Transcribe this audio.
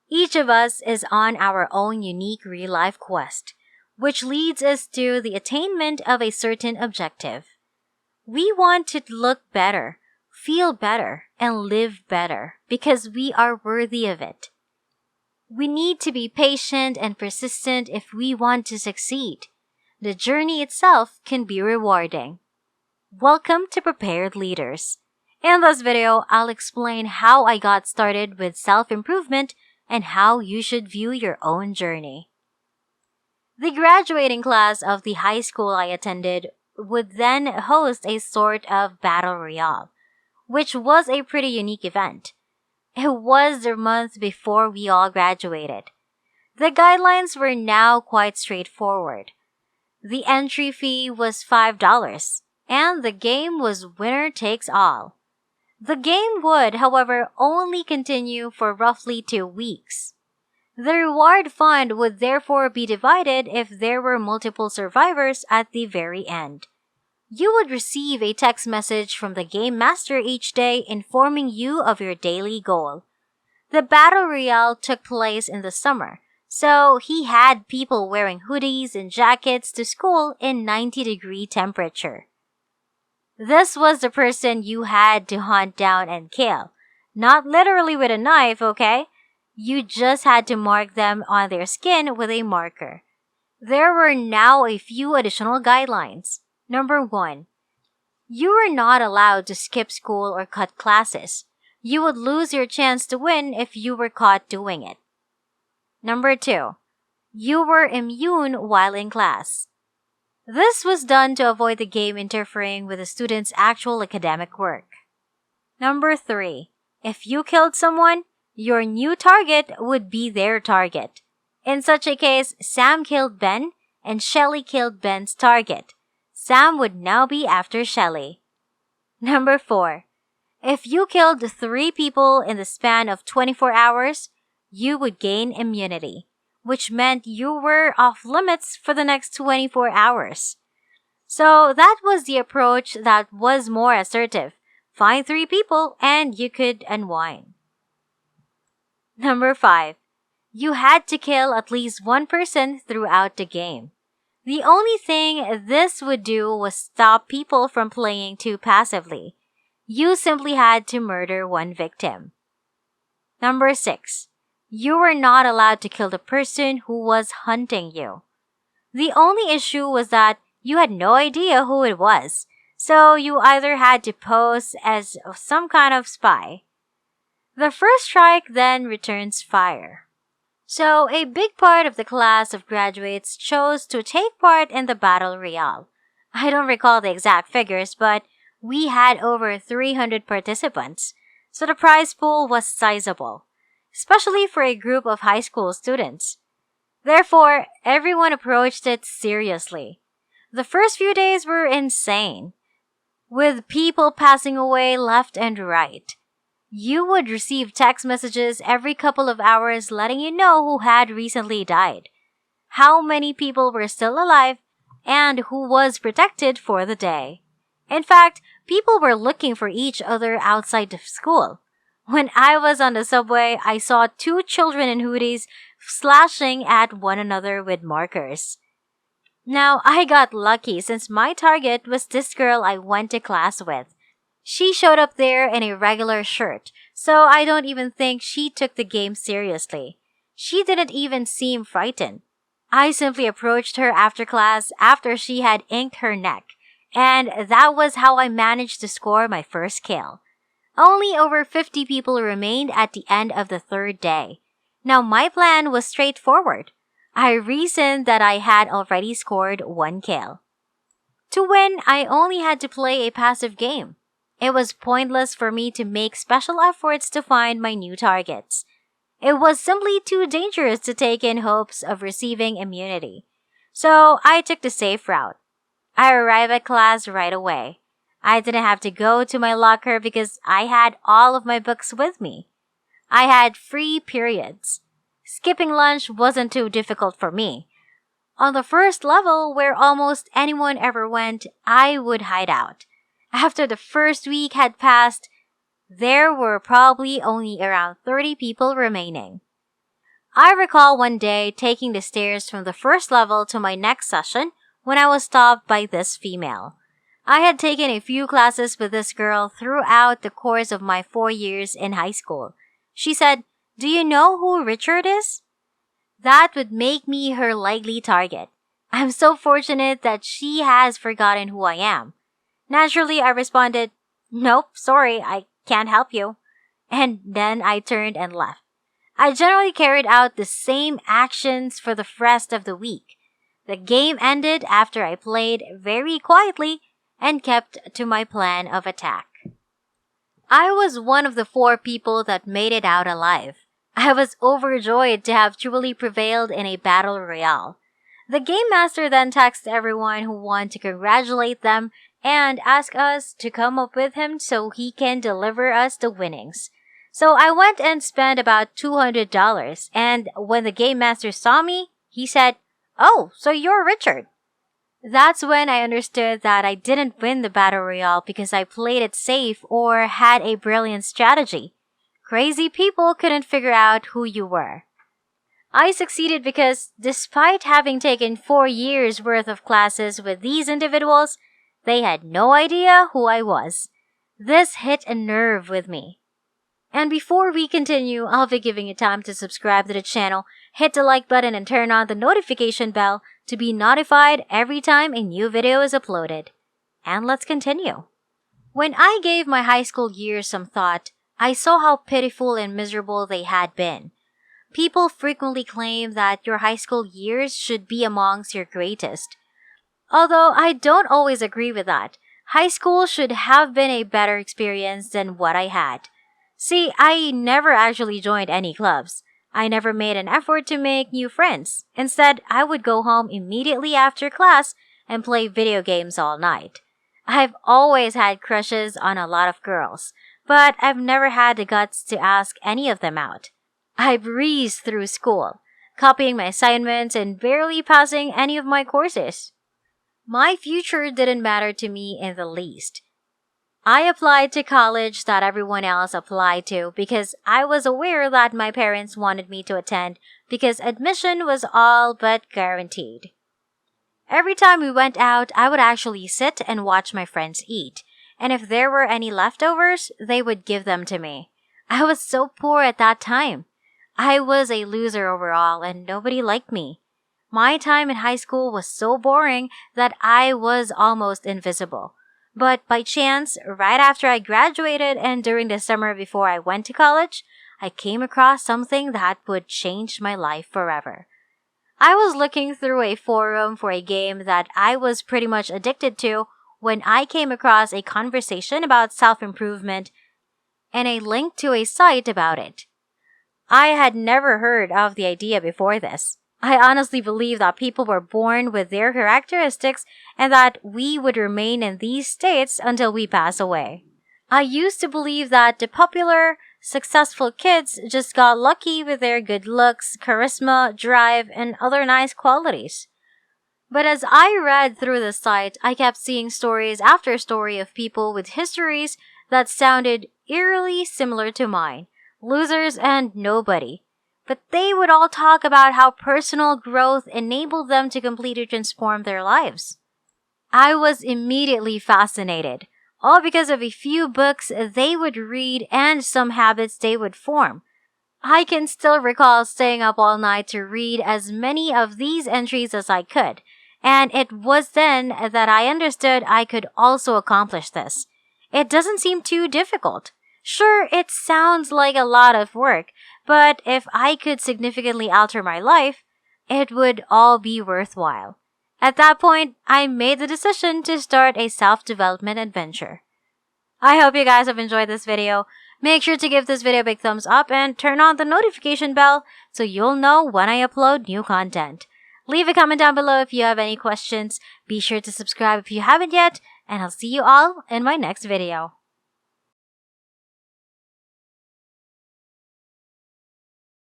Each of us is on our own unique real-life quest, which leads us to the attainment of a certain objective. We want to look better, feel better, and live better because we are worthy of it. We need to be patient and persistent if we want to succeed. The journey itself can be rewarding. Welcome to Prepared Leaders. In this video, I'll explain how I got started with self-improvement and how you should view your own journey. The graduating class of the high school I attended would then host a sort of battle royale, which was a pretty unique event. It was the month before we all graduated. The guidelines were now quite straightforward. The entry fee was $5, and the game was winner takes all. The game would, however, only continue for roughly 2 weeks. The reward fund would therefore be divided if there were multiple survivors at the very end. You would receive a text message from the game master each day informing you of your daily goal. The battle royale took place in the summer, so he had people wearing hoodies and jackets to school in 90-degree temperature. This was the person you had to hunt down and kill. Not literally with a knife, okay? You just had to mark them on their skin with a marker. There were now a few additional guidelines. Number 1. You were not allowed to skip school or cut classes. You would lose your chance to win if you were caught doing it. Number 2. You were immune while in class. This was done to avoid the game interfering with the student's actual academic work. Number 3. If you killed someone, your new target would be their target. In such a case, Sam killed Ben and Shelly killed Ben's target. Sam would now be after Shelly. Number 4. If you killed 3 people in the span of 24 hours, you would gain immunity, which meant you were off limits for the next 24 hours. So that was the approach that was more assertive. Find 3 people and you could unwind. Number 5. You had to kill at least 1 person throughout the game. The only thing this would do was stop people from playing too passively. You simply had to murder 1 victim. Number 6. You were not allowed to kill the person who was hunting you. The only issue was that you had no idea who it was, so you either had to pose as some kind of spy. The first strike then returns fire. So a big part of the class of graduates chose to take part in the battle royale. I don't recall the exact figures, but we had over 300 participants, so the prize pool was sizable, especially for a group of high school students. Therefore, everyone approached it seriously. The first few days were insane, with people passing away left and right. You would receive text messages every couple of hours letting you know who had recently died, how many people were still alive, and who was protected for the day. In fact, people were looking for each other outside of school. When I was on the subway, I saw 2 children in hoodies slashing at one another with markers. Now, I got lucky since my target was this girl I went to class with. She showed up there in a regular shirt, so I don't even think she took the game seriously. She didn't even seem frightened. I simply approached her after class after she had inked her neck, and that was how I managed to score my first kill. Only over 50 people remained at the end of the 3rd day. Now my plan was straightforward. I reasoned that I had already scored 1 kill. To win, I only had to play a passive game. It was pointless for me to make special efforts to find my new targets. It was simply too dangerous to take in hopes of receiving immunity. So I took the safe route. I arrived at class right away. I didn't have to go to my locker because I had all of my books with me. I had free periods. Skipping lunch wasn't too difficult for me. On the first level, where almost anyone ever went, I would hide out. After the first week had passed, there were probably only around 30 people remaining. I recall one day taking the stairs from the first level to my next session when I was stopped by this female. I had taken a few classes with this girl throughout the course of my 4 years in high school. She said, "Do you know who Richard is?" That would make me her likely target. I'm so fortunate that she has forgotten who I am. Naturally, I responded, "Nope, sorry, I can't help you." And then I turned and left. I generally carried out the same actions for the rest of the week. The game ended after I played very quietly and kept to my plan of attack. I was one of the 4 people that made it out alive. I was overjoyed to have truly prevailed in a battle royale. The game master then texted everyone who won to congratulate them and ask us to come up with him so he can deliver us the winnings. So I went and spent about $200, and when the game master saw me, he said, "Oh, so you're Richard." That's when I understood that I didn't win the battle royale because I played it safe or had a brilliant strategy. Crazy people couldn't figure out who you were. I succeeded because, despite having taken 4 years worth of classes with these individuals, they had no idea who I was. This hit a nerve with me. And before we continue, I'll be giving you time to subscribe to the channel, hit the like button, and turn on the notification bell to be notified every time a new video is uploaded. And let's continue. When I gave my high school years some thought, I saw how pitiful and miserable they had been. People frequently claim that your high school years should be amongst your greatest. Although I don't always agree with that. High school should have been a better experience than what I had. See, I never actually joined any clubs. I never made an effort to make new friends. Instead, I would go home immediately after class and play video games all night. I've always had crushes on a lot of girls, but I've never had the guts to ask any of them out. I breezed through school, copying my assignments and barely passing any of my courses. My future didn't matter to me in the least. I applied to college that everyone else applied to because I was aware that my parents wanted me to attend because admission was all but guaranteed. Every time we went out, I would actually sit and watch my friends eat, and if there were any leftovers, they would give them to me. I was so poor at that time. I was a loser overall and nobody liked me. My time in high school was so boring that I was almost invisible. But by chance, right after I graduated and during the summer before I went to college, I came across something that would change my life forever. I was looking through a forum for a game that I was pretty much addicted to when I came across a conversation about self-improvement and a link to a site about it. I had never heard of the idea before this. I honestly believe that people were born with their characteristics and that we would remain in these states until we pass away. I used to believe that the popular, successful kids just got lucky with their good looks, charisma, drive, and other nice qualities. But as I read through the site, I kept seeing stories after story of people with histories that sounded eerily similar to mine, losers and nobody. But they would all talk about how personal growth enabled them to completely transform their lives. I was immediately fascinated, all because of a few books they would read and some habits they would form. I can still recall staying up all night to read as many of these entries as I could, and it was then that I understood I could also accomplish this. It doesn't seem too difficult. Sure, it sounds like a lot of work, but if I could significantly alter my life, it would all be worthwhile. At that point, I made the decision to start a self-development adventure. I hope you guys have enjoyed this video. Make sure to give this video a big thumbs up and turn on the notification bell so you'll know when I upload new content. Leave a comment down below if you have any questions. Be sure to subscribe if you haven't yet, and I'll see you all in my next video.